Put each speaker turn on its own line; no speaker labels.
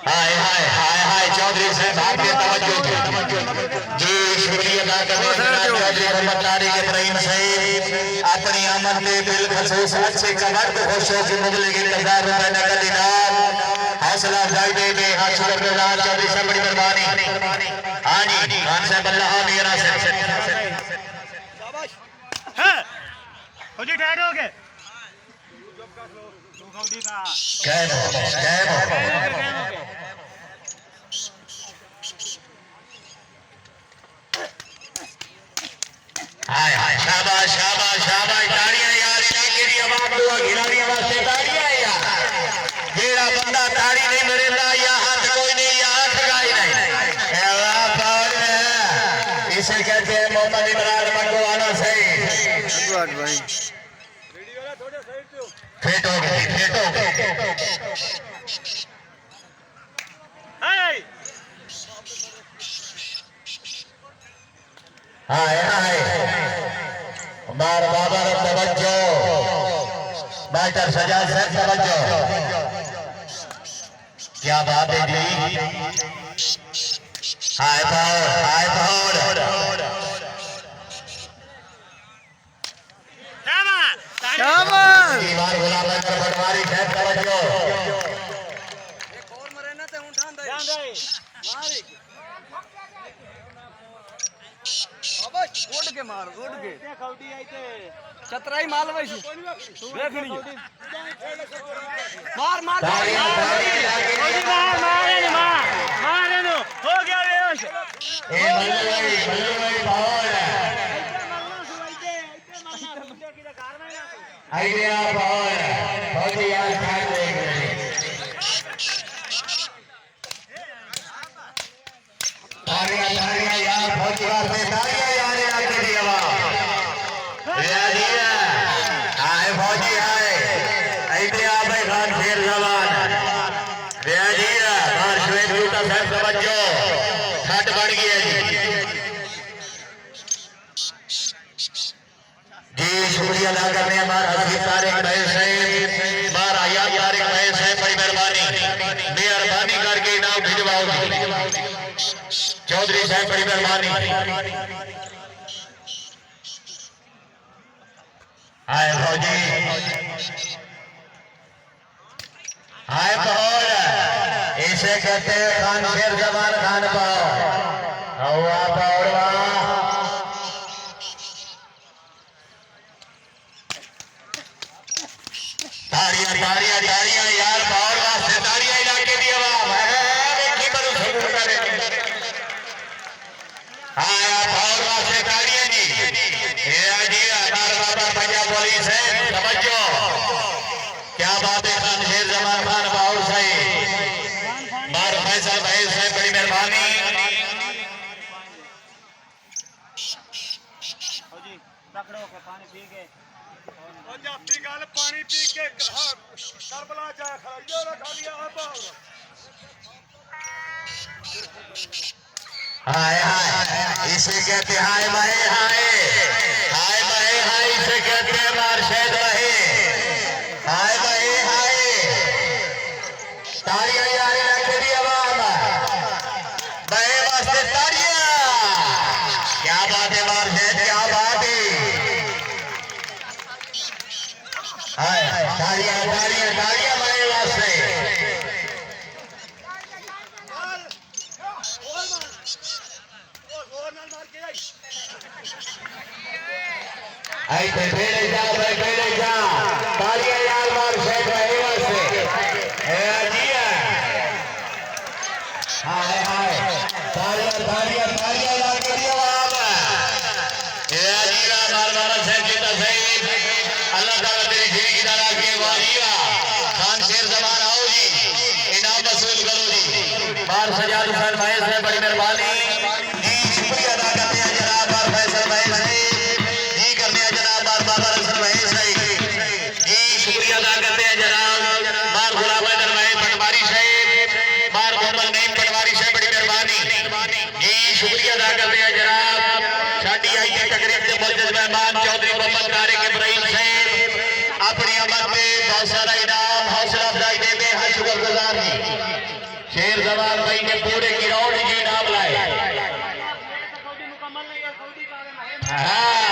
हाय हाय हाय हाय चौधरी साहब भारतीय तवज्जो जी शुक्रिया अदा करते हैं चौधरी मोहम्मद तारिक इब्राहिम साहब अपनी आमद में बिल खसूस अच्छे कमर पे खुश हो के मुगले के 1000 रुपए नकद इनाम हौसला अफजाई दे में हाथ शुक्र गुजार चौधरी साहब बड़ी मेहरबानी हां जी खान साहब अल्लाह मेरा से
शाबाश है हो जी ठहर हो गए
हाय हाय शाबाश शाबाश शाबाश ताड़ियां यार इलाके दी आवाज दुआ गिरानी वास्ते ताड़ियां यार जेड़ा बंदा ताड़ी नहीं मरेंदा या हाथ कोई नहीं या हाथ गाई नहीं ए वाह पावर इसे कहते हैं मोहम्मद इमरान मंगवाना सही
गुड भाई
रेडी वाला थोड़े साइड पे
फिट हो गए
हाय
हाय हाय हमार बाबा रे तवज्जो बैटर सजाद साहब तवज्जो क्या बात है जी हाय पावर
शाबाश
दीवार गुलाम नगर पटवारी साहब तवज्जो
एक और मरे ना ते उठान दे
ध्यान दे
मार शाबाश उड़ के मार उड़ के
ते खौडी आई ते
चतराई माल वैसी देखनी मार मार
खौडी मार नो हो गया बेहोश
ए बल्ले भाई पावर आइडिया पावर बहुत ही यार खान देख रहे तालियां यार बहुत बार से तालियां यार आके दी आवाज रियाजिया आए फौजी आए आइडिया भाई खान शेर जवान रियाजिया बाहर श्वेत गुप्ता साहब तवज्जो छठ बढ़ गई है जी शुक्रिया अदा करने हमारा हसीब तारिक भाई साहब बार आयात तारिक भाई साहब बड़ी मेहरबानी करके इनाम भिजवाओ चौधरी साहब बड़ी मेहरबानी हाय फौजी हाय पावर इसे कहते हैं खान शेर जवान खान पाओ हवा पावर ताड़ियां यार पावर वास्ते ताड़ियां इलाके दी आवाज है की करू सबूत करे हां पावर वास्ते ताड़ियां जी ये जी आधार बाबा पंजाब पुलिस है तवज्जो क्या बात है खान शेर जमान खान पावर सही बार फैसल भाई साहब बड़ी मेहरबानी
हो जी पकड़ो के पानी पी के पंजाबी गल पानी पी के करबला जाए खड़ियो रखा लिया अब
हाय हाय इसे कहते हाय भाई हाय हाय भाई हाय इसे कहते हैं मार शहद रहे हाय भाई हाय ताड़ियां यार रख दी आवाज भाई वास्ते ताड़ियां क्या बात है मार शहद क्या बात है हाय ताड़ियां ताड़ियां ताड़ियां भाई वास्ते ऐसे बेड़े जा तालियां यार मार शेख रहे वास्ते ए जिया हाय हाय तालियां यार के लिए बाबा ए जिया मार शेख जीता सही अल्लाह ताला तेरी जिंदगी दारा के वाहिया खान शेर जमान आओ जी इनाम वसूल करो जी बार सजाद हुसैन भाई से बड़ी मेहरबानी जी शुक्रिया अदा करते हैं जनाब बार फैसल भाई से जी करते हैं जनाब बार बाबा रसूल भाई से जी शुक्रिया अदा करते हैं जनाब बार गुलाम हैदर भाई पटवारी साहब बार मोहम्मद नईम पटवारी साहब बड़ी मेहरबानी जी शुक्रिया अदा करते हैं जनाब शादी आई है तकरीब के मुअज्जज मेहमान चौधरी मोहम्मद तारिक इब्राहिम साहब अपनी अमद में बहुत सारा इनाम हौसला अफजाई दे में हर शुक्र पूरे गिरावट जी नाम लाए
सऊदी मुकम्मल नहीं है सऊदी का है
हाँ